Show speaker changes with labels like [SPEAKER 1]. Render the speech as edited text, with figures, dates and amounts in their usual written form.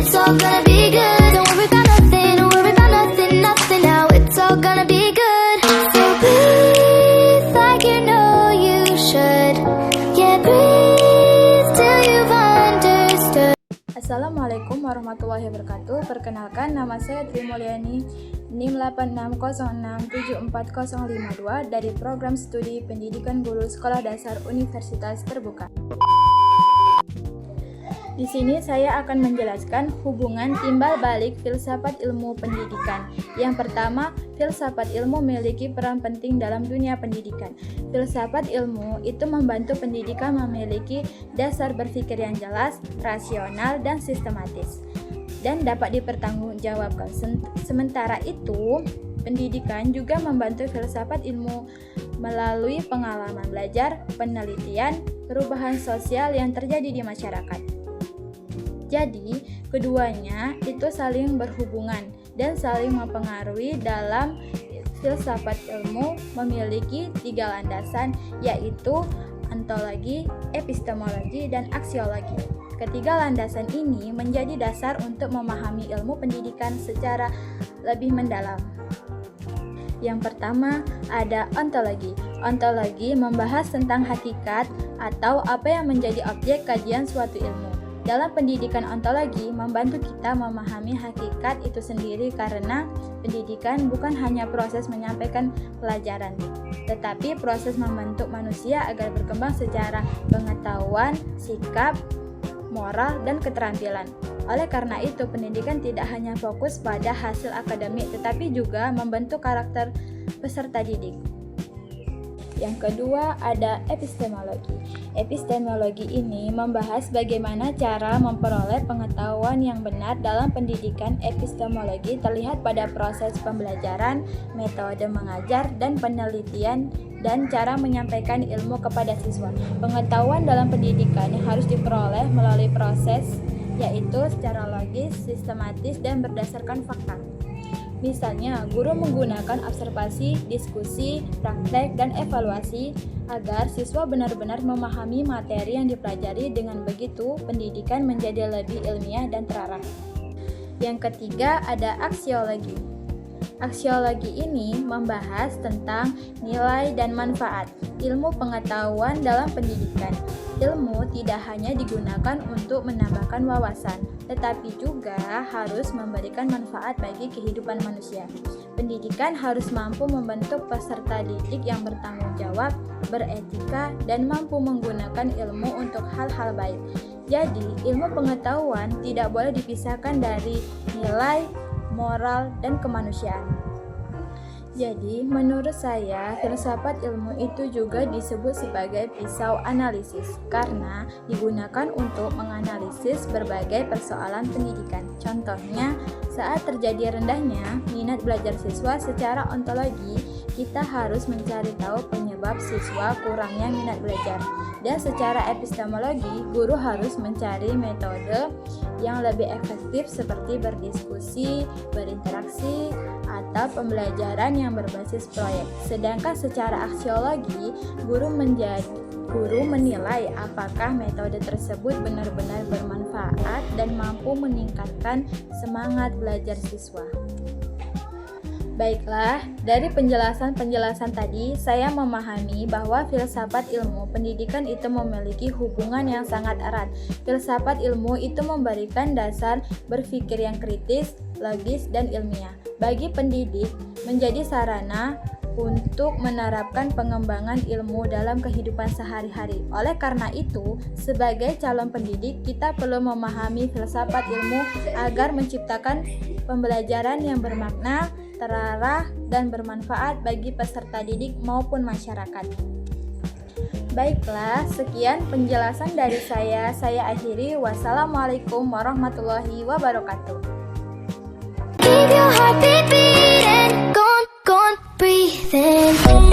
[SPEAKER 1] it's all gonna be good. Don't worry about nothing, don't worry about nothing, nothing now. It's all gonna be good. So breathe like you know you should. Yeah, breathe till you've understood.
[SPEAKER 2] Assalamualaikum warahmatullahi wabarakatuh. Perkenalkan, nama saya Tri Mulyani, NIM 8606740052 dari Program Studi Pendidikan Guru Sekolah Dasar Universitas Terbuka. Di sini saya akan menjelaskan hubungan timbal balik filsafat ilmu pendidikan. Yang pertama, filsafat ilmu memiliki peran penting dalam dunia pendidikan. Filsafat ilmu itu membantu pendidikan memiliki dasar berpikir yang jelas, rasional, dan sistematis, dan dapat dipertanggungjawabkan. Sementara itu, pendidikan juga membantu filsafat ilmu melalui pengalaman belajar, penelitian, perubahan sosial yang terjadi di masyarakat. Jadi, keduanya itu saling berhubungan dan saling mempengaruhi. Dalam filsafat ilmu memiliki 3 landasan, yaitu ontologi, epistemologi, dan aksiologi. Ketiga landasan ini menjadi dasar untuk memahami ilmu pendidikan secara lebih mendalam. Yang pertama, ada ontologi. Ontologi membahas tentang hakikat atau apa yang menjadi objek kajian suatu ilmu. Dalam pendidikan, ontologi membantu kita memahami hakikat itu sendiri, karena pendidikan bukan hanya proses menyampaikan pelajaran, tetapi proses membentuk manusia agar berkembang secara pengetahuan, sikap, moral, dan keterampilan. Oleh karena itu, pendidikan tidak hanya fokus pada hasil akademik, tetapi juga membentuk karakter peserta didik. Yang kedua, ada epistemologi. Epistemologi ini membahas bagaimana cara memperoleh pengetahuan yang benar. Dalam pendidikan, epistemologi terlihat pada proses pembelajaran, metode mengajar, dan penelitian, dan cara menyampaikan ilmu kepada siswa. Pengetahuan dalam pendidikan yang harus diperoleh melalui proses, yaitu secara logis, sistematis, dan berdasarkan fakta. Misalnya, guru menggunakan observasi, diskusi, praktek, dan evaluasi agar siswa benar-benar memahami materi yang dipelajari. Dengan begitu, pendidikan menjadi lebih ilmiah dan terarah. Yang ketiga, ada aksiologi. Aksiologi ini membahas tentang nilai dan manfaat ilmu pengetahuan dalam pendidikan. Ilmu tidak hanya digunakan untuk menambahkan wawasan, tetapi juga harus memberikan manfaat bagi kehidupan manusia. Pendidikan harus mampu membentuk peserta didik yang bertanggung jawab, beretika, dan mampu menggunakan ilmu untuk hal-hal baik. Jadi, ilmu pengetahuan tidak boleh dipisahkan dari nilai, moral, dan kemanusiaan. Jadi, menurut saya, filsafat ilmu itu juga disebut sebagai pisau analisis karena digunakan untuk menganalisis berbagai persoalan pendidikan. Contohnya, saat terjadi rendahnya minat belajar siswa, secara ontologi kita harus mencari tahu penyebab siswa kurangnya minat belajar. Dan secara epistemologi, guru harus mencari metode yang lebih efektif seperti berdiskusi, berinteraksi, atau pembelajaran yang berbasis proyek. Sedangkan secara aksiologi, guru menilai apakah metode tersebut benar-benar bermanfaat dan mampu meningkatkan semangat belajar siswa. Baiklah, dari penjelasan tadi, saya memahami bahwa filsafat ilmu pendidikan itu memiliki hubungan yang sangat erat. Filsafat ilmu itu memberikan dasar berpikir yang kritis, logis, dan ilmiah bagi pendidik, menjadi sarana untuk menerapkan pengembangan ilmu dalam kehidupan sehari-hari. Oleh karena itu, sebagai calon pendidik, kita perlu memahami filsafat ilmu agar menciptakan pembelajaran yang bermakna, terarah, dan bermanfaat bagi peserta didik maupun masyarakat. Baiklah, sekian penjelasan dari saya. Saya akhiri. Wassalamualaikum warahmatullahi wabarakatuh.
[SPEAKER 1] Keep your heartbeat beating, go on, breathing.